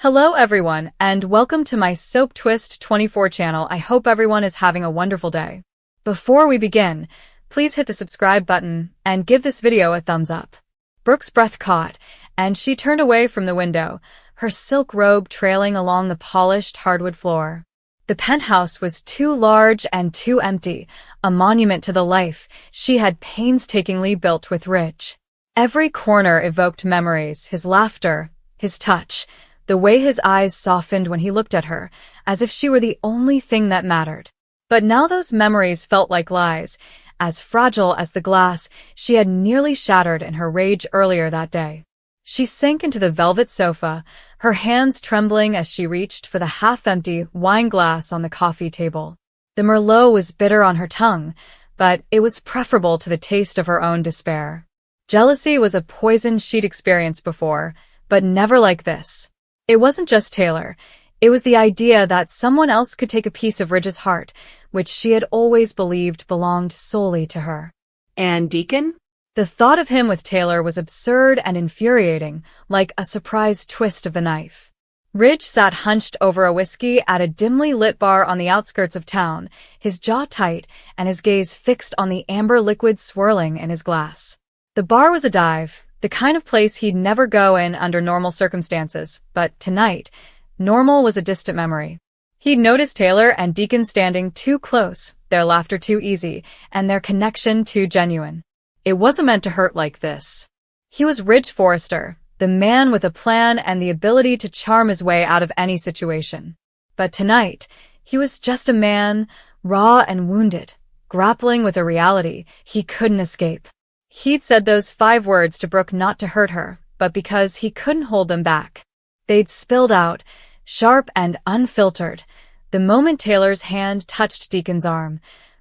Hello everyone, and welcome to my Soap Twist 24 channel. I hope everyone is having a wonderful day. Before we begin, please hit the subscribe button and give this video a thumbs up. Brooke's breath caught, and she turned away from the window, her silk robe trailing along the polished hardwood floor. The penthouse was too large and too empty, a monument to the life she had painstakingly built with Ridge. Every corner evoked memories, his laughter, his touch, the way his eyes softened when he looked at her, as if she were the only thing that mattered. But now those memories felt like lies, as fragile as the glass she had nearly shattered in her rage earlier that day. She sank into the velvet sofa, her hands trembling as she reached for the half-empty wine glass on the coffee table. The Merlot was bitter on her tongue, but it was preferable to the taste of her own despair. Jealousy was a poison she'd experienced before, but never like this. It wasn't just Taylor. It was the idea that someone else could take a piece of Ridge's heart, which she had always believed belonged solely to her. And Deacon? The thought of him with Taylor was absurd and infuriating, like a surprise twist of the knife. Ridge sat hunched over a whiskey at a dimly lit bar on the outskirts of town, his jaw tight and his gaze fixed on the amber liquid swirling in his glass. The bar was a dive, the kind of place he'd never go in under normal circumstances, but tonight, normal was a distant memory. He'd noticed Taylor and Deacon standing too close, their laughter too easy, and their connection too genuine. It wasn't meant to hurt like this. He was Ridge Forrester, the man with a plan and the ability to charm his way out of any situation. But tonight, he was just a man, raw and wounded, grappling with a reality he couldn't escape. He'd said those 5 words to Brooke not to hurt her, but because he couldn't hold them back. They'd spilled out, sharp and unfiltered, the moment Taylor's hand touched Deacon's arm,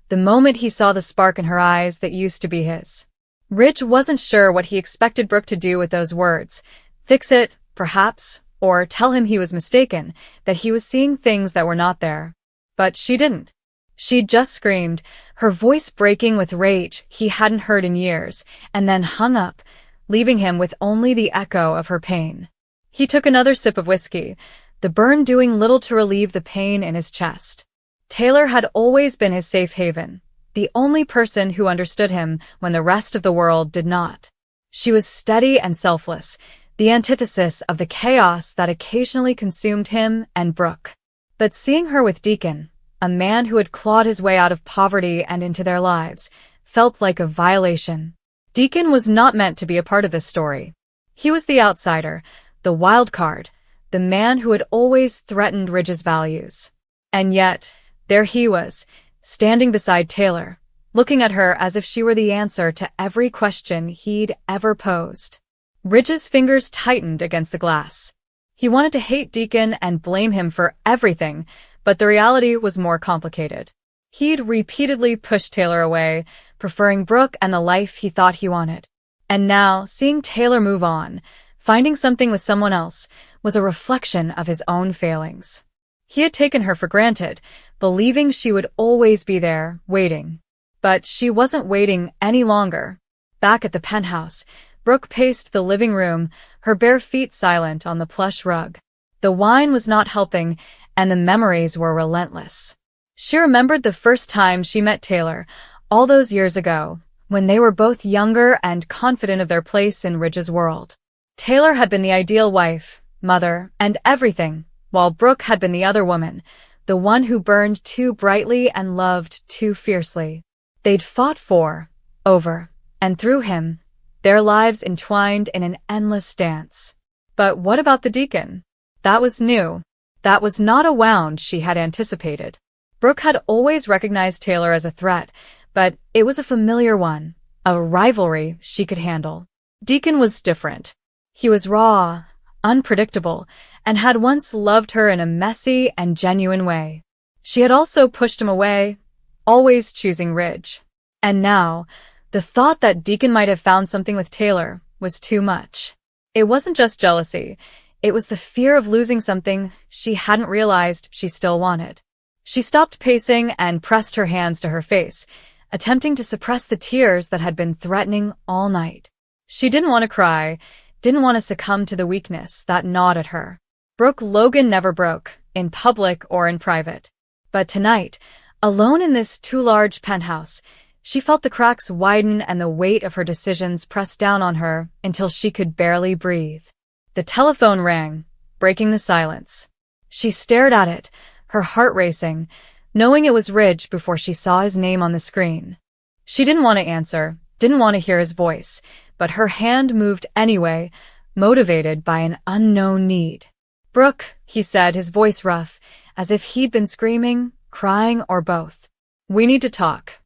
the moment he saw the spark in her eyes that used to be his. Ridge wasn't sure what he expected Brooke to do with those words. Fix it, perhaps, or tell him he was mistaken, that he was seeing things that were not there. But she didn't. She'd just screamed, her voice breaking with rage he hadn't heard in years, and then hung up, leaving him with only the echo of her pain. He took another sip of whiskey, the burn doing little to relieve the pain in his chest. Taylor had always been his safe haven, the only person who understood him when the rest of the world did not. She was steady and selfless, the antithesis of the chaos that occasionally consumed him and Brooke. But seeing her with Deacon, a man who had clawed his way out of poverty and into their lives, felt like a violation. Deacon was not meant to be a part of this story. He was the outsider, the wild card, the man who had always threatened Ridge's values. And yet, there he was, standing beside Taylor, looking at her as if she were the answer to every question he'd ever posed. Ridge's fingers tightened against the glass. He wanted to hate Deacon and blame him for everything, but the reality was more complicated. He'd repeatedly pushed Taylor away, preferring Brooke and the life he thought he wanted. And now, seeing Taylor move on, finding something with someone else, was a reflection of his own failings. He had taken her for granted, believing she would always be there, waiting. But she wasn't waiting any longer. Back at the penthouse, Brooke paced the living room, her bare feet silent on the plush rug. The wine was not helping, and the memories were relentless. She remembered the first time she met Taylor, all those years ago, when they were both younger and confident of their place in Ridge's world. Taylor had been the ideal wife, mother, and everything, while Brooke had been the other woman, the one who burned too brightly and loved too fiercely. They'd fought for, over, and through him, their lives entwined in an endless dance. But what about the Deacon? That was new. That was not a wound she had anticipated. Brooke had always recognized Taylor as a threat, but it was a familiar one, a rivalry she could handle. Deacon was different. He was raw, unpredictable, and had once loved her in a messy and genuine way. She had also pushed him away, always choosing Ridge. And now, the thought that Deacon might have found something with Taylor was too much. It wasn't just jealousy. It was the fear of losing something she hadn't realized she still wanted. She stopped pacing and pressed her hands to her face, attempting to suppress the tears that had been threatening all night. She didn't want to cry, didn't want to succumb to the weakness that gnawed at her. Brooke Logan never broke, in public or in private. But tonight, alone in this too-large penthouse, she felt the cracks widen and the weight of her decisions press down on her until she could barely breathe. The telephone rang, breaking the silence. She stared at it, her heart racing, knowing it was Ridge before she saw his name on the screen. She didn't want to answer, didn't want to hear his voice, but her hand moved anyway, motivated by an unknown need. "Brooke," he said, his voice rough, as if he'd been screaming, crying, or both. "We need to talk."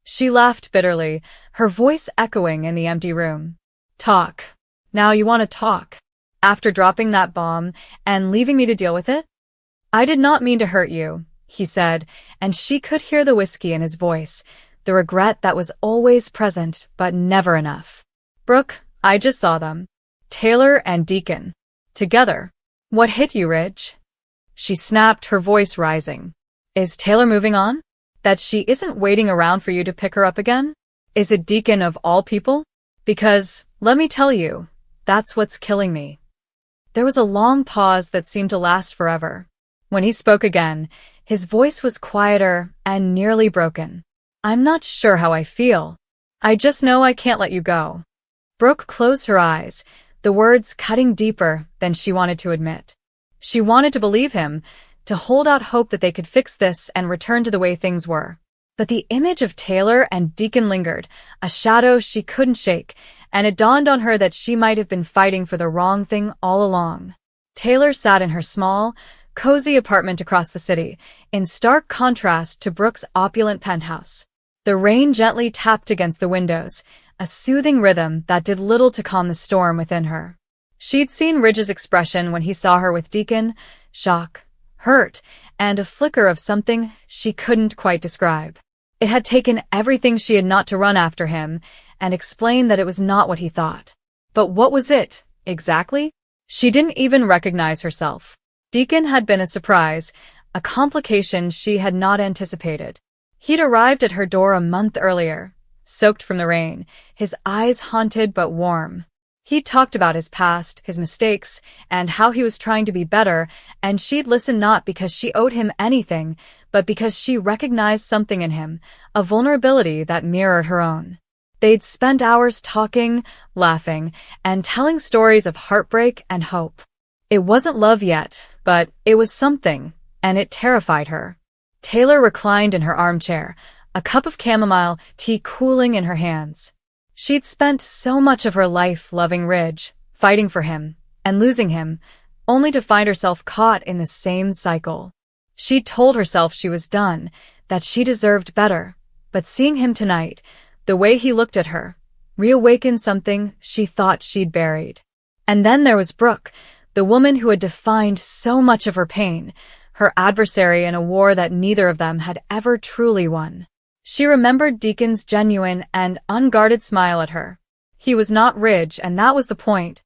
She laughed bitterly, her voice echoing in the empty room. "Talk. Now you want to talk? After dropping that bomb and leaving me to deal with it?" "I did not mean to hurt you," he said, and she could hear the whiskey in his voice, the regret that was always present but never enough. "Brooke, I just saw them. Taylor and Deacon. Together. What hit you, Ridge?" She snapped, her voice rising. "Is Taylor moving on? That she isn't waiting around for you to pick her up again? Is it Deacon of all people? Because, let me tell you, that's what's killing me." There was a long pause that seemed to last forever. When he spoke again, his voice was quieter and nearly broken. "I'm not sure how I feel. I just know I can't let you go." Brooke closed her eyes, the words cutting deeper than she wanted to admit. She wanted to believe him, to hold out hope that they could fix this and return to the way things were. But the image of Taylor and Deacon lingered, a shadow she couldn't shake, and it dawned on her that she might have been fighting for the wrong thing all along. Taylor sat in her small, cozy apartment across the city, in stark contrast to Brooke's opulent penthouse. The rain gently tapped against the windows, a soothing rhythm that did little to calm the storm within her. She'd seen Ridge's expression when he saw her with Deacon, shock, hurt, and a flicker of something she couldn't quite describe. It had taken everything she had not to run after him and explain that it was not what he thought. But what was it, exactly? She didn't even recognize herself. Deacon had been a surprise, a complication she had not anticipated. He'd arrived at her door a month earlier, soaked from the rain, his eyes haunted but warm. He'd talked about his past, his mistakes, and how he was trying to be better, and she'd listened not because she owed him anything, but because she recognized something in him, a vulnerability that mirrored her own. They'd spent hours talking, laughing, and telling stories of heartbreak and hope. It wasn't love yet, but it was something, and it terrified her. Taylor reclined in her armchair, a cup of chamomile tea cooling in her hands. She'd spent so much of her life loving Ridge, fighting for him, and losing him, only to find herself caught in the same cycle. She'd told herself she was done, that she deserved better, but seeing him tonight, the way he looked at her, reawakened something she thought she'd buried. And then there was Brooke, the woman who had defined so much of her pain, her adversary in a war that neither of them had ever truly won. She remembered Deacon's genuine and unguarded smile at her. He was not Ridge, and that was the point.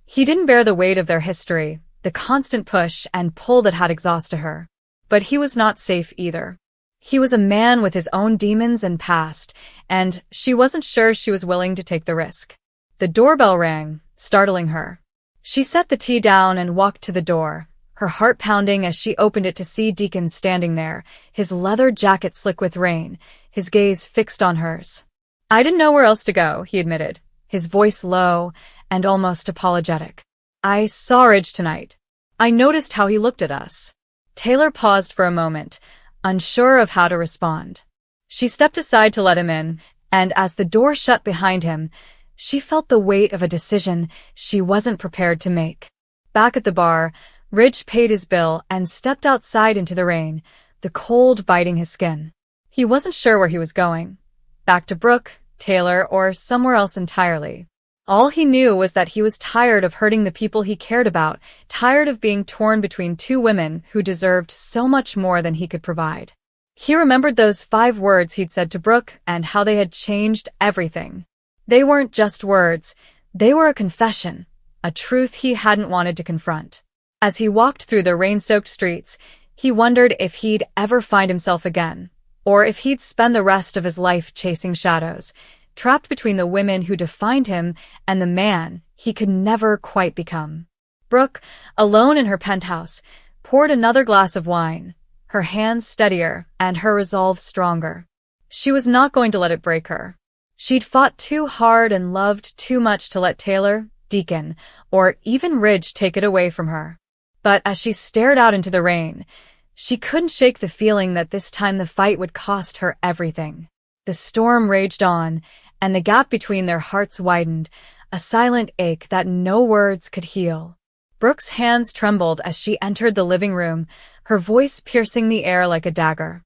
He didn't bear the weight of their history, the constant push and pull that had exhausted her. But he was not safe either. He was a man with his own demons and past, and she wasn't sure she was willing to take the risk. The doorbell rang, startling her. She set the tea down and walked to the door, her heart pounding as she opened it to see Deacon standing there, his leather jacket slick with rain, his gaze fixed on hers. "I didn't know where else to go," he admitted, his voice low and almost apologetic. "I saw Ridge tonight. I noticed how he looked at us." Taylor paused for a moment, unsure of how to respond. She stepped aside to let him in, and as the door shut behind him, she felt the weight of a decision she wasn't prepared to make. Back at the bar, Ridge paid his bill and stepped outside into the rain, the cold biting his skin. He wasn't sure where he was going. Back to Brooke, Taylor, or somewhere else entirely. All he knew was that he was tired of hurting the people he cared about, tired of being torn between two women who deserved so much more than he could provide. He remembered those 5 words he'd said to Brooke and how they had changed everything. They weren't just words, they were a confession, a truth he hadn't wanted to confront. As he walked through the rain-soaked streets, he wondered if he'd ever find himself again, or if he'd spend the rest of his life chasing shadows, trapped between the women who defined him and the man he could never quite become. Brooke, alone in her penthouse, poured another glass of wine, her hands steadier and her resolve stronger. She was not going to let it break her. She'd fought too hard and loved too much to let Taylor&Deacon, or even Ridge, take it away from her. But as she stared out into the rain, she couldn't shake the feeling that this time the fight would cost her everything. The storm raged on, and the gap between their hearts widened, a silent ache that no words could heal. Brooke's hands trembled as she entered the living room, her voice piercing the air like a dagger.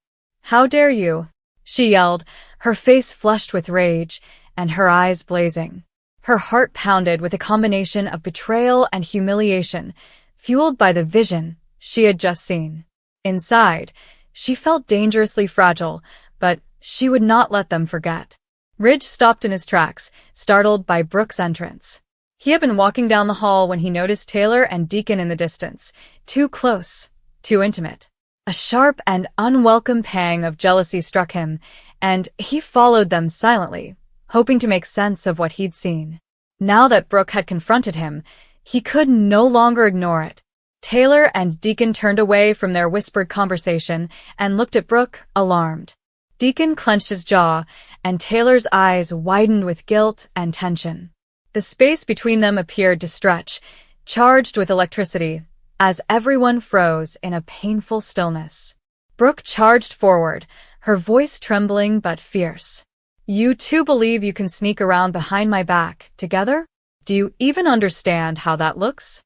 "How dare you?" she yelled, her face flushed with rage and her eyes blazing. Her heart pounded with a combination of betrayal and humiliation, fueled by the vision she had just seen. Inside, she felt dangerously fragile, but she would not let them forget. Ridge stopped in his tracks, startled by Brooke's entrance. He had been walking down the hall when he noticed Taylor&Deacon in the distance, too close, too intimate. A sharp and unwelcome pang of jealousy struck him, and he followed them silently, hoping to make sense of what he'd seen. Now that Brooke had confronted him, he could no longer ignore it. Taylor&Deacon turned away from their whispered conversation and looked at Brooke, alarmed. Deacon clenched his jaw, and Taylor's eyes widened with guilt and tension. The space between them appeared to stretch, charged with electricity, as everyone froze in a painful stillness. Brooke charged forward, her voice trembling but fierce. "You two believe you can sneak around behind my back, together? Do you even understand how that looks?"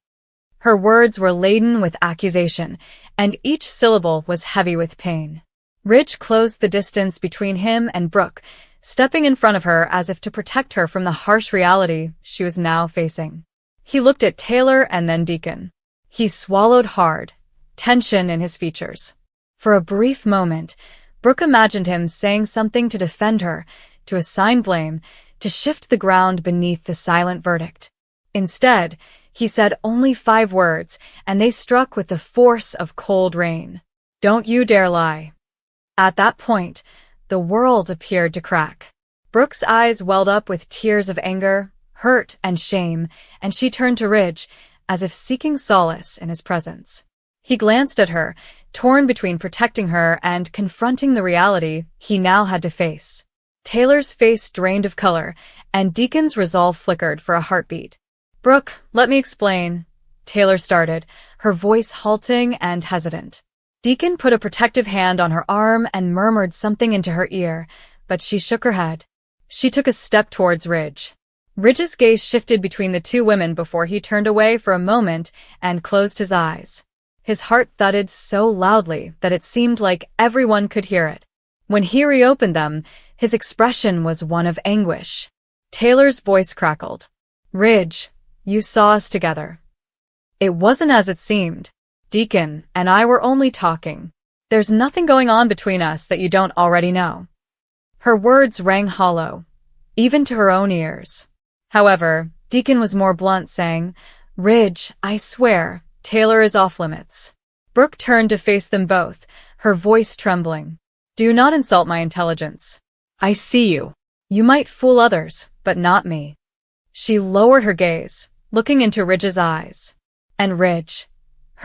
Her words were laden with accusation, and each syllable was heavy with pain. Ridge closed the distance between him and Brooke, stepping in front of her as if to protect her from the harsh reality she was now facing. He looked at Taylor and then Deacon. He swallowed hard, tension in his features. For a brief moment, Brooke imagined him saying something to defend her, to assign blame, to shift the ground beneath the silent verdict. Instead, he said only 5 words, and they struck with the force of cold rain. "Don't you dare lie." At that point, the world appeared to crack. Brooke's eyes welled up with tears of anger, hurt, and shame, and she turned to Ridge, as if seeking solace in his presence. He glanced at her, torn between protecting her and confronting the reality he now had to face. Taylor's face drained of color, and Deacon's resolve flickered for a heartbeat. "Brooke, let me explain," Taylor started, her voice halting and hesitant. Deacon put a protective hand on her arm and murmured something into her ear, but she shook her head. She took a step towards Ridge. Ridge's gaze shifted between the two women before he turned away for a moment and closed his eyes. His heart thudded so loudly that it seemed like everyone could hear it. When he reopened them, his expression was one of anguish. Taylor's voice crackled. "Ridge, you saw us together." "It wasn't as it seemed. Deacon and I were only talking. There's nothing going on between us that you don't already know." Her words rang hollow, even to her own ears. However, Deacon was more blunt, saying, "Ridge, I swear, Taylor is off limits." Brooke turned to face them both, her voice trembling. "Do not insult my intelligence. I see you. You might fool others, but not me." She lowered her gaze, looking into Ridge's eyes. "And Ridge,"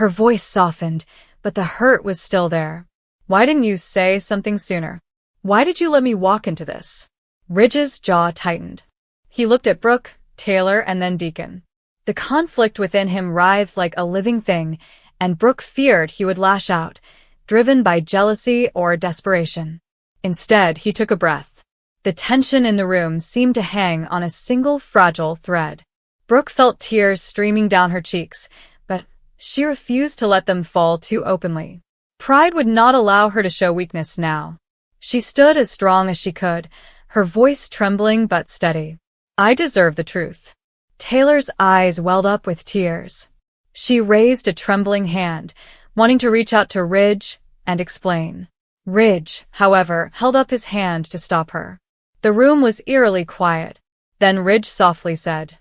her voice softened, but the hurt was still there. "Why didn't you say something sooner? Why did you let me walk into this?" Ridge's jaw tightened. He looked at Brooke, Taylor, and then Deacon. The conflict within him writhed like a living thing, and Brooke feared he would lash out, driven by jealousy or desperation. Instead, he took a breath. The tension in the room seemed to hang on a single fragile thread. Brooke felt tears streaming down her cheeks, but she refused to let them fall too openly. Pride would not allow her to show weakness now. She stood as strong as she could, her voice trembling but steady. "I deserve the truth." Taylor's eyes welled up with tears. She raised a trembling hand, wanting to reach out to Ridge and explain. Ridge, however, held up his hand to stop her. The room was eerily quiet. Then Ridge softly said,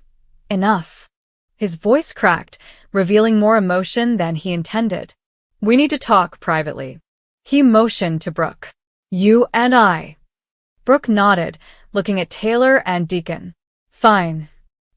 "Enough." His voice cracked, revealing more emotion than he intended. "We need to talk privately." He motioned to Brooke. "You and I." Brooke nodded, looking at Taylor and Deacon. "Fine."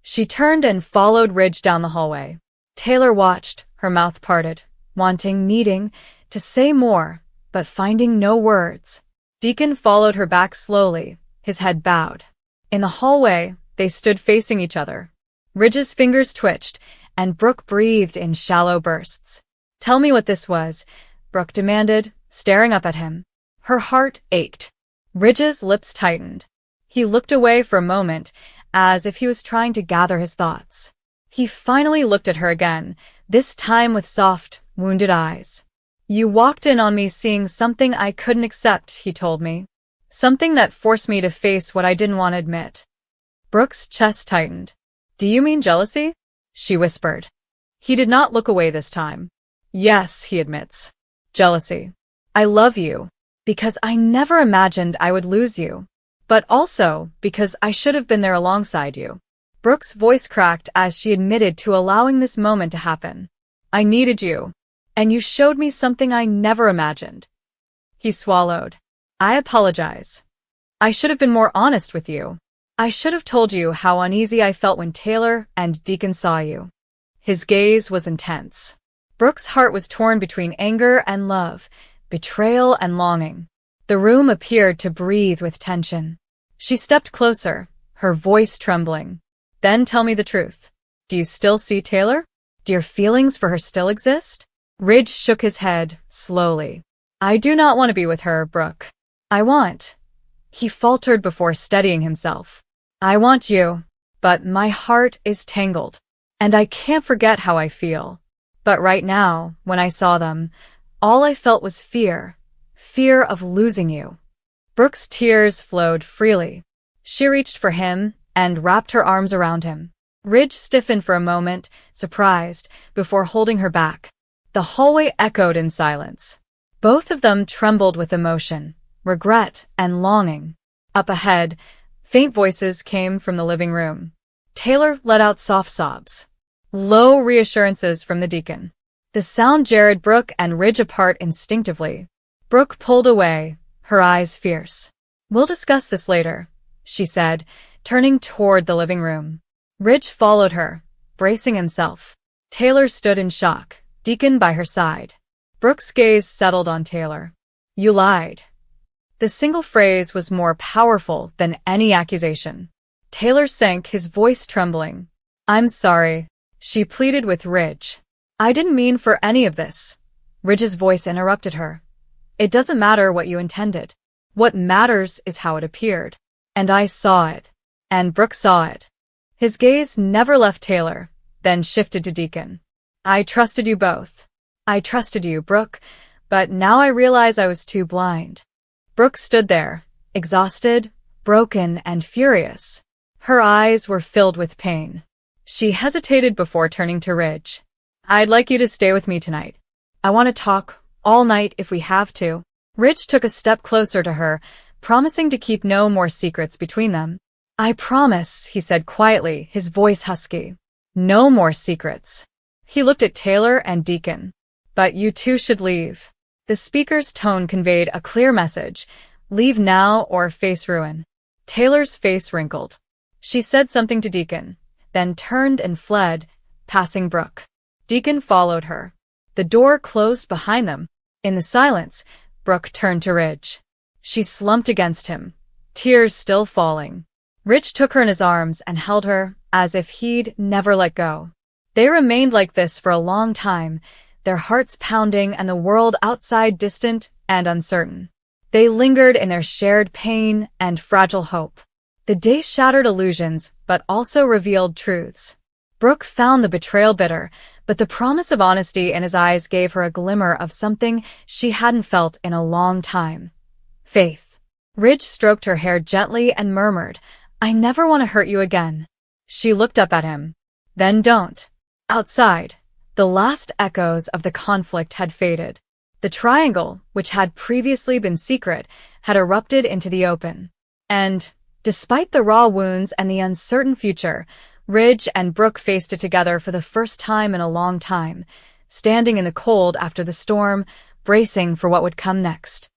She turned and followed Ridge down the hallway. Taylor watched, her mouth parted, needing to say more, but finding no words. Deacon followed her back slowly, his head bowed. In the hallway, they stood facing each other. Ridge's fingers twitched, and Brooke breathed in shallow bursts. "Tell me what this was," Brooke demanded, staring up at him. Her heart ached. Ridge's lips tightened. He looked away for a moment, as if he was trying to gather his thoughts. He finally looked at her again, this time with soft, wounded eyes. "You walked in on me seeing something I couldn't accept," he told me. "Something that forced me to face what I didn't want to admit." Brooke's chest tightened. "Do you mean jealousy?" she whispered. He did not look away this time. "Yes," he admits. "Jealousy. I love you, because I never imagined I would lose you, but also because I should have been there alongside you." Brooke's voice cracked as she admitted to allowing this moment to happen. "I needed you, and you showed me something I never imagined." He swallowed. "I apologize. I should have been more honest with you. I should have told you how uneasy I felt when Taylor and Deacon saw you." His gaze was intense. Brooke's heart was torn between anger and love, betrayal and longing. The room appeared to breathe with tension. She stepped closer, her voice trembling. "Then tell me the truth. Do you still see Taylor? Do your feelings for her still exist?" Ridge shook his head, slowly. "I do not want to be with her, Brooke. I want—" He faltered before steadying himself. "I want you, but my heart is tangled, and I can't forget how I feel. But right now, when I saw them, all I felt was fear. Fear of losing you." Brooke's tears flowed freely. She reached for him and wrapped her arms around him. Ridge stiffened for a moment, surprised, before holding her back. The hallway echoed in silence. Both of them trembled with emotion, regret, and longing. Up ahead, faint voices came from the living room. Taylor let out soft sobs. Low reassurances from the deacon. The sound jarred Brooke and Ridge apart instinctively. Brooke pulled away, her eyes fierce. "We'll discuss this later," she said, turning toward the living room. Ridge followed her, bracing himself. Taylor stood in shock, Deacon by her side. Brooke's gaze settled on Taylor. "You lied." The single phrase was more powerful than any accusation. Taylor sank, his voice trembling. "I'm sorry," she pleaded with Ridge. "I didn't mean for any of this." Ridge's voice interrupted her. "It doesn't matter what you intended. What matters is how it appeared. And I saw it. And Brooke saw it." His gaze never left Taylor, then shifted to Deacon. "I trusted you both. I trusted you, Brooke, but now I realize I was too blind." Brooke stood there, exhausted, broken, and furious. Her eyes were filled with pain. She hesitated before turning to Ridge. "I'd like you to stay with me tonight. I want to talk, all night if we have to." Ridge took a step closer to her, promising to keep no more secrets between them. "I promise," he said quietly, his voice husky. "No more secrets." He looked at Taylor and Deacon. "But you two should leave." The speaker's tone conveyed a clear message. Leave now or face ruin. Taylor's face wrinkled. She said something to Deacon, then turned and fled, passing Brooke. Deacon followed her. The door closed behind them. In the silence, Brooke turned to Ridge. She slumped against him, tears still falling. Ridge took her in his arms and held her, as if he'd never let go. They remained like this for a long time, their hearts pounding and the world outside distant and uncertain. They lingered in their shared pain and fragile hope. The day shattered illusions, but also revealed truths. Brooke found the betrayal bitter, but the promise of honesty in his eyes gave her a glimmer of something she hadn't felt in a long time. Faith. Ridge stroked her hair gently and murmured, "I never want to hurt you again." She looked up at him. "Then don't." Outside, the last echoes of the conflict had faded. The triangle, which had previously been secret, had erupted into the open. And, despite the raw wounds and the uncertain future, Ridge and Brooke faced it together for the first time in a long time, standing in the cold after the storm, bracing for what would come next.